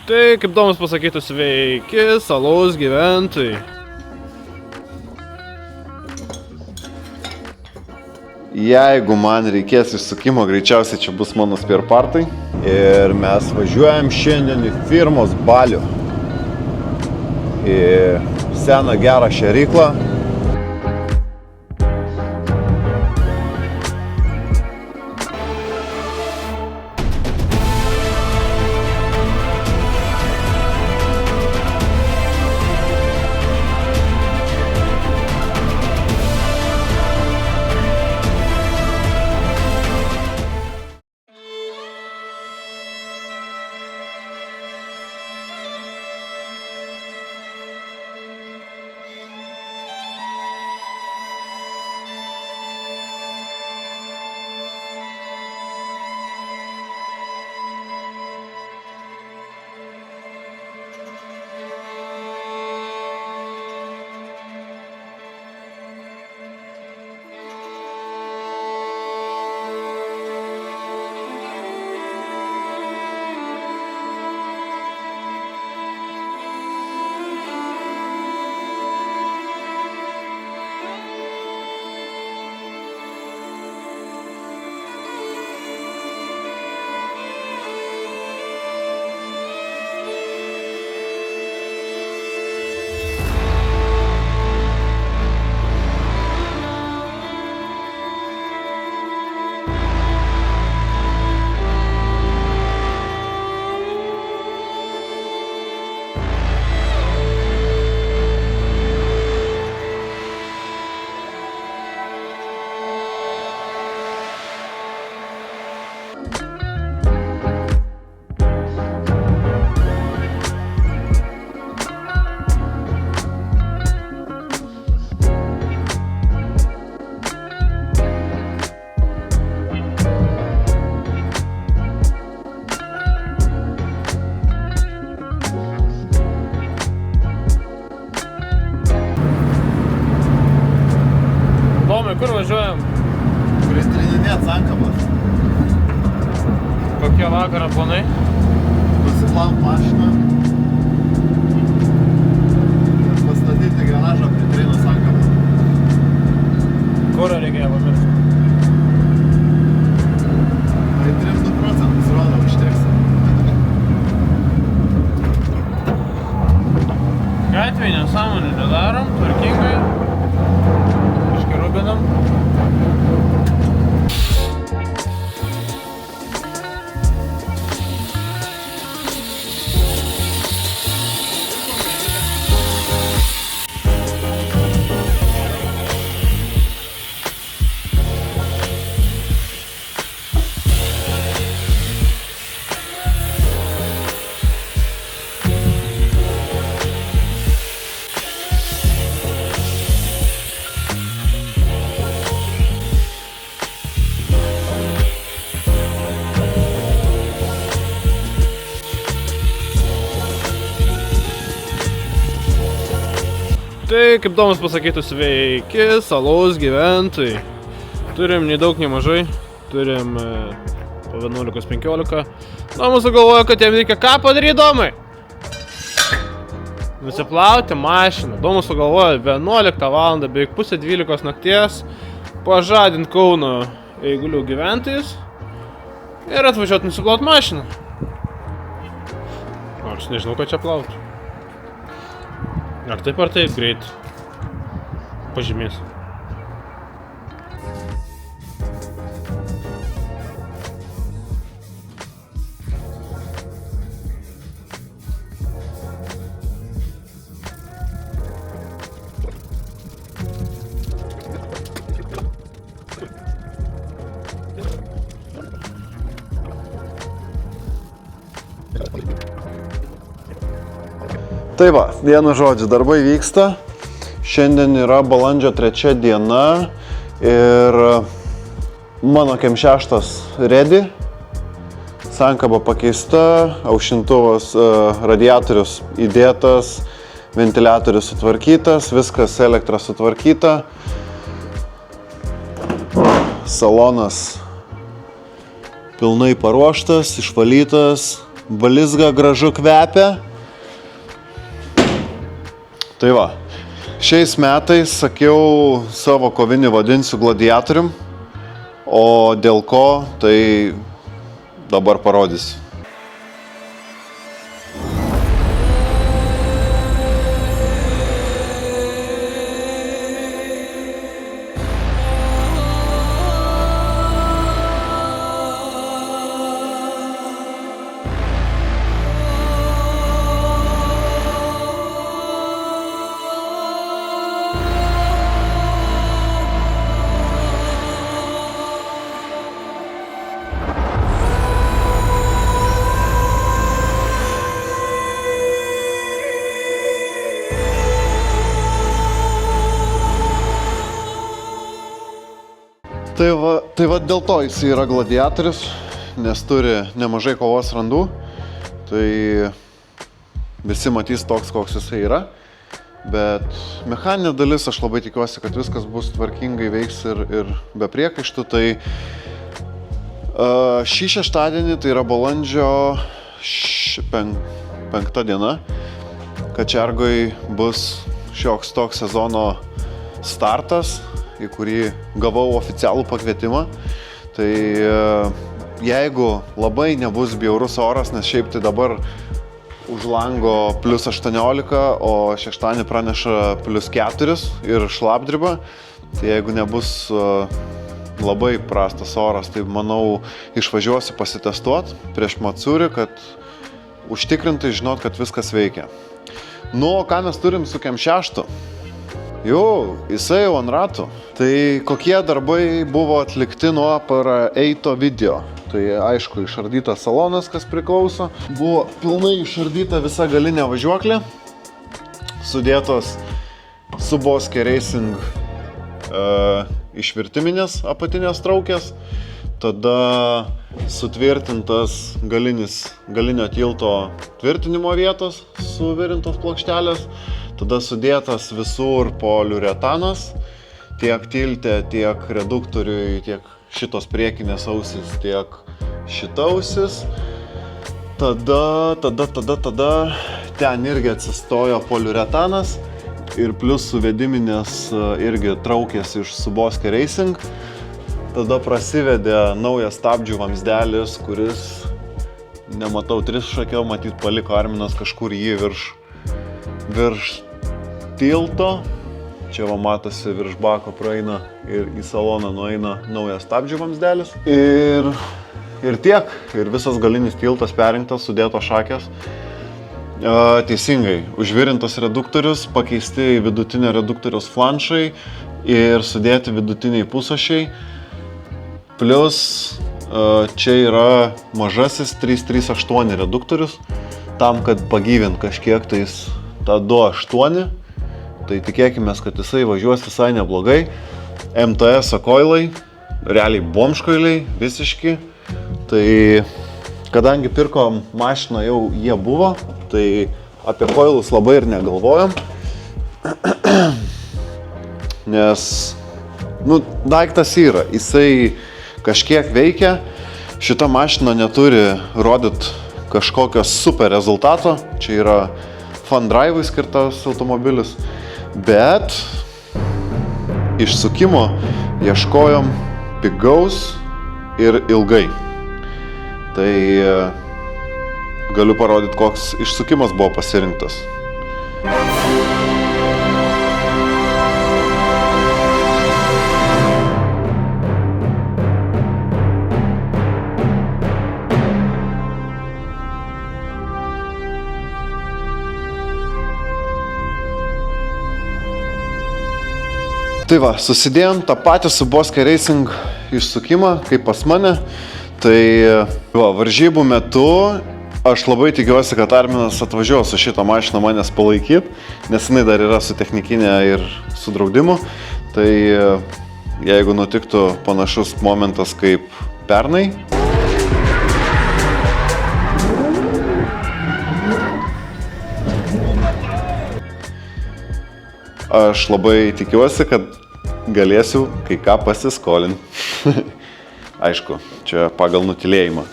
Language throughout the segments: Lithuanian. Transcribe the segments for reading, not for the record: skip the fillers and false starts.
Tai, kaip Domas pasakytų, sveiki, salos gyventojai. Jeigu man reikės išsukimo, greičiausiai čia bus mano spare partai. Ir mes važiuojam šiandien į firmos balių. Į seną gerą šėryklą. Kur važiuojam? Pristrininėt Sankabas. Kokie vakaro planai? Nusiplaut mašiną. Ir pastatyti garažą prie Trino Sankabas. Kurą reikėjo pamiršti? Tai 3-2% rodo užteks. Gatvėj nesąmonė nedarom, tvarkingai. Iškirubinam. Tai, kaip Domas pasakytų, sveiki, salos gyventojai. Turim nei daug, nei mažai. Turim po 11:15. Domas sugalvojo, kad jam reikia ką padaryti, Domai? Nusiplauti mašiną. Domas sugalvojo 11 val. Beveik pusę 12 nakties pažadinti Kauno Eigulių gyventojus ir atvažiuoti nusiplauti mašiną. Aš nežinau, ką čia plauti. Ar taip greit pažymės. Tai va, vienu žodžiu, darbai vyksta. Šiandien yra balandžio 3 diena ir mano KM6 ready. Sankaba pakeista, aušintuvas, radiatorius įdėtas, ventiliatorius sutvarkytas, viskas elektra sutvarkyta. Salonas pilnai paruoštas, išvalytas, blizga, gražu kvepia. Tai va, šiais metais, sakiau, savo kovinį vadinsiu gladiatorium, o dėl ko, tai dabar parodysiu. Tai va dėl to jis yra gladiatorius, nes turi nemažai kovos randų, tai visi matys toks, koks jisai yra, bet mechaninė dalis aš labai tikiuosi, kad viskas bus tvarkingai veiks ir be priekaištų, tai šį šeštadienį, tai yra balandžio 5 diena, Kačiargoj bus šioks toks sezono startas, į kurį gavau oficialų pakvietimą. Tai jeigu labai nebus bjaurus oras, nes šiaip tai dabar už lango plus 18, o šeštadienį praneša plus 4 ir šlapdriba, tai jeigu nebus labai prastas oras, tai manau išvažiuosiu pasitestuoti prieš Matsuri, kad užtikrintai žinot, kad viskas veikia. Nu, o ką mes turim su Kem 6? Jau, jisai jau ant ratų. Tai kokie darbai buvo atlikti nuo praeito video. Tai aišku, išardytas salonas, kas priklauso. Buvo pilnai išardyta visa galinė važiuoklė. Sudėtos Suboski Racing išvirtiminės apatinės traukės. Tada sutvirtintas galinio tilto tvirtinimo vietos, suvirintos plokštelės. Tada sudėtas visur poliuretanas, tiek tilte, tiek reduktoriui, tiek šitos priekinės ausis, tiek šita ausis. Tada ten irgi atsistojo poliuretanas ir plus suvediminės irgi traukės iš Suboski Racing. Tada prasivedė naujas stabdžių vamsdelis, kuris, nematau, 3 šakio, matyt paliko Arminas kažkur jį virš tilto. Čia va matosi virš bako praeina ir į saloną nueina naujas stabdžių vamsdelis. Ir tiek. Ir visas galinis tiltas perinktas, sudėtos šakės. Teisingai, užvirintas reduktorius, pakeisti vidutinio reduktoriaus flanšai ir sudėti vidutiniai pusašiai. Plus čia yra mažasis 338 reduktorius, tam, kad pagyvint kažkiek tais tą 2.8, tai tikėkime, kad jisai važiuos visai neblogai. MTS koilai, realiai bomškoiliai visiški. Tai kadangi pirkom mašiną jau jie buvo, tai apie koilus labai ir negalvojom. Nes, daiktas yra, jisai kažkiek veikia. Šita mašina neturi rodyt kažkokio super rezultato. Čia yra fun drive'ui skirtas automobilis, bet išsukimo ieškojom pigaus ir ilgai. Tai galiu parodyti, koks išsukimas buvo pasirinktas. Tai va, susidėjom tą patį Suboski Racing išsukimą, kaip pas mane. Tai va, varžybų metu aš labai tikiuosi, kad Arminas atvažiuos su šitą mašiną manęs palaikyti, nes jinai dar yra su technikinė ir su draudimu. Tai jeigu nutiktų panašus momentas kaip pernai, aš labai tikiuosi, kad galėsiu kai ką pasiskolinti. Aišku, čia pagal nutylėjimą.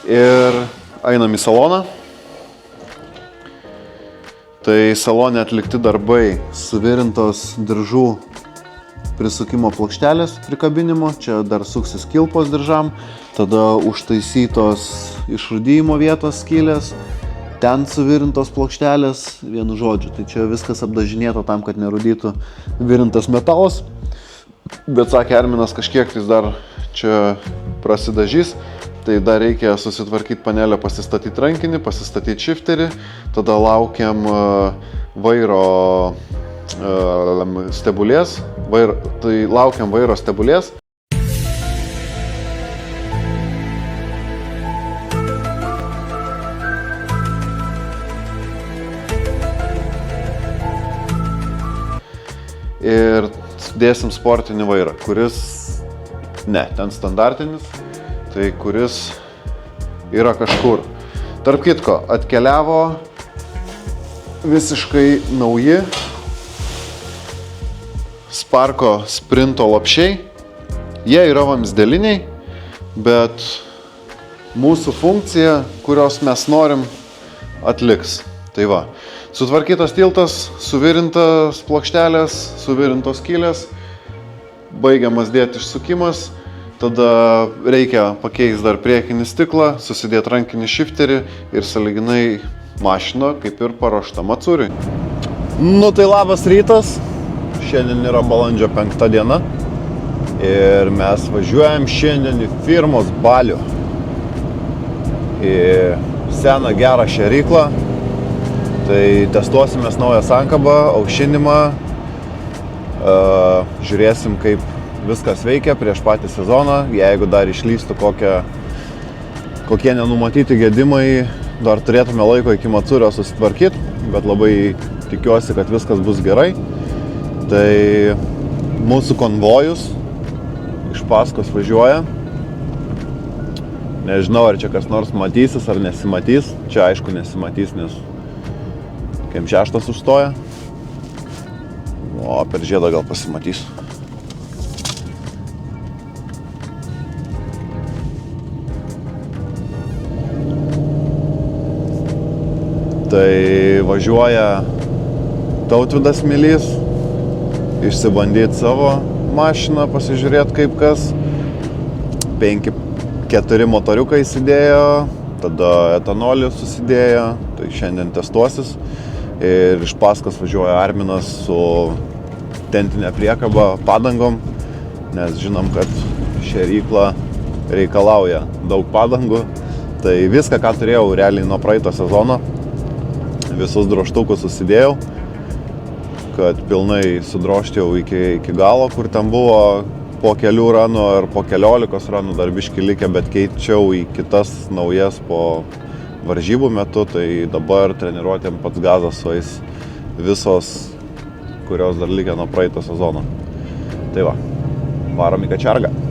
Ir einam į saloną. Tai salone atlikti darbai, suvirintos diržų prisukimo plokštelės prikabinimo, čia dar suksis kilpos diržam, tada užtaisytos išrūdymo vietos skylės, ten suvirintos plokštelės, vienu žodžiu, tai čia viskas apdažinėta tam, kad nerūdytų virintas metalas, bet sakė Arminas kažkiek tais dar čia prasidažys, tai dar reikia susitvarkyti panelę, pasistatyti rankinį, pasistatyti shifterį, tada laukiam vairo stebulės, tai laukiam vairo stebulės. Ir dėsim sportinį vairą, kuris, ne, ten standartinis, tai kuris yra kažkur. Tarp kitko, atkeliavo visiškai nauji Sparko sprinto lapšiai. Jie yra vamsdeliniai, bet mūsų funkcija, kurios mes norim, atliks. Tai va, sutvarkytas tiltas, suvirintas plokštelės, suvirintos skylės, baigiamas dėti išsukimas, tada reikia pakeisti dar priekinį stiklą, susidėti rankinį shifterį ir sąlyginai mašina kaip ir paruošta Matsuriui. Nu tai labas rytas. Šiandien yra balandžio 5 diena ir mes važiuojam šiandien į firmos balių. Į seną gerą šėryklą. Tai testuosimės naują sankabą, aušinimą. Žiūrėsim, kaip viskas veikia prieš patį sezoną. Jeigu dar išlystų kokie nenumatyti gedimai, dar turėtume laiko iki Matsurio susitvarkyti, bet labai tikiuosi, kad viskas bus gerai. Tai mūsų konvojus iš paskos važiuoja. Nežinau, ar čia kas nors matysis ar nesimatys. Čia aišku nesimatys, nes Kem6 užstoja. O per žiedą gal pasimatys. Tai važiuoja Tautvydas Milys. Išsibandyti savo mašiną, pasižiūrėti kaip kas. 5-4 motoriukai įsidėjo, tada etanolį susidėjo, tai šiandien testuosis. Ir iš paskos važiuoja Arminas su tentinė priekaba padangom, nes žinom, kad šėrykla reikalauja daug padangų. Tai viską, ką turėjau realiai nuo praeito sezono, visus drožtukus susidėjau, kad pilnai sudrožčiau iki galo, kur ten buvo po kelių ranų ar po 14 ranų dar biškį likę, bet keičiau į kitas naujas po varžybų metu, tai dabar treniruotėm pats gazas sueis visos, kurios dar likę nuo praeito sezono. Tai va, varom į kačergą.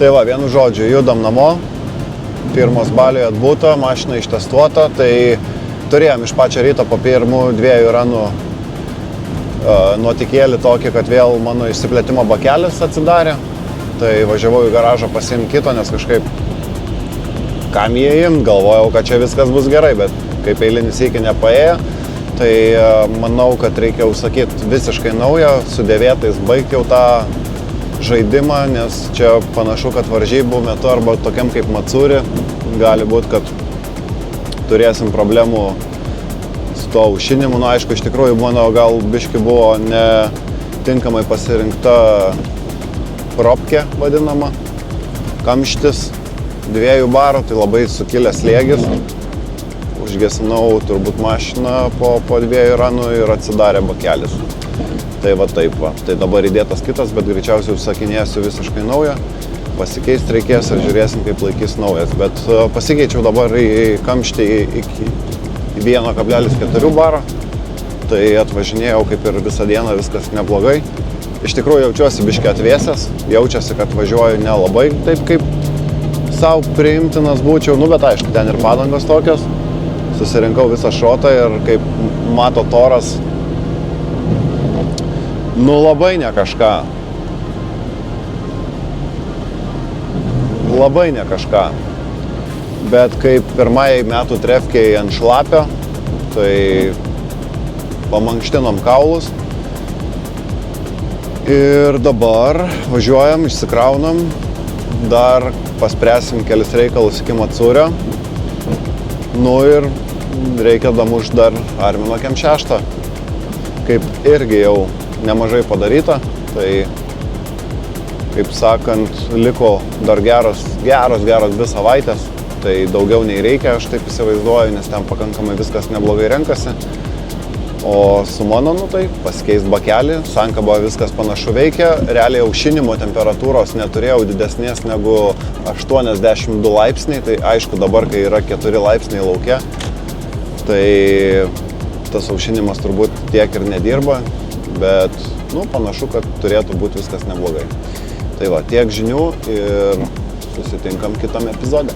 Tai va, vienu žodžiu, judam namo. Pirmos Baliuje atbūta, mašina ištestuota, tai turėjom iš pačio ryto po pirmų 2 ranų nuotikėlį tokį, kad vėl mano išsiplėtimo bakelis atsidarė. Tai važiavau į garažą pasiimti kito, nes kažkaip kam jie imt, galvojau, kad čia viskas bus gerai, bet kaip eilinis iki nepaėjo, tai manau, kad reikia užsakyti visiškai naują, su dėvėtais baigti jau tą žaidimą, nes čia panašu, kad varžybų metu arba tokiam kaip Matsuri gali būti, kad turėsim problemų su to aušinimu. Nu, aišku, iš tikrųjų mano gal biški buvo netinkamai pasirinkta propkė vadinama, kamštis 2 barų, tai labai sukilęs slėgis. Užgesinau turbūt mašiną po 2 ranų ir atsidarė bakelis. Tai va taip va. Tai dabar įdėtas kitas, bet greičiausiai užsakinėsiu visiškai naują. Pasikeisti reikės ir žiūrėsim, kaip laikys naujas. Bet pasikeičiau dabar į kamštį iki 1,4 baro. Tai atvažinėjau kaip ir visą dieną, viskas neblogai. Iš tikrųjų jaučiuosi biškį atvėsęs. Jaučiuosi, kad važiuoju nelabai taip, kaip savo priimtinas būčiau. Nu, bet aišku, ten ir padangos tokios. Susirinkau visą šrotą ir kaip mato toras, nu labai ne kažką. Labai ne kažką. Bet kaip pirmai metų trefkiai ant šlapio, tai pamankštinom kaulus. Ir dabar važiuojam, išsikraunam, dar paspręsim kelis reikalus iki Matsurio. Nu ir reikia damušt dar Armino Kem 6, kaip irgi jau nemažai padaryta, tai kaip sakant, liko dar geros 2 savaitės, tai daugiau nei reikia, aš taip įsivaizduoju, nes ten pakankamai viskas neblogai renkasi. O su mano, nu tai pasikeist bakelį, sankaba viskas panašu veikia, realiai aušinimo temperatūros neturėjau didesnės negu 82 laipsniai, tai aišku dabar, kai yra 4 laipsniai lauke, tai tas aušinimas turbūt tiek ir nedirba, bet nu, panašu, kad turėtų būti viskas neblogai. Tai va, tiek žinių ir susitinkam kitame epizode.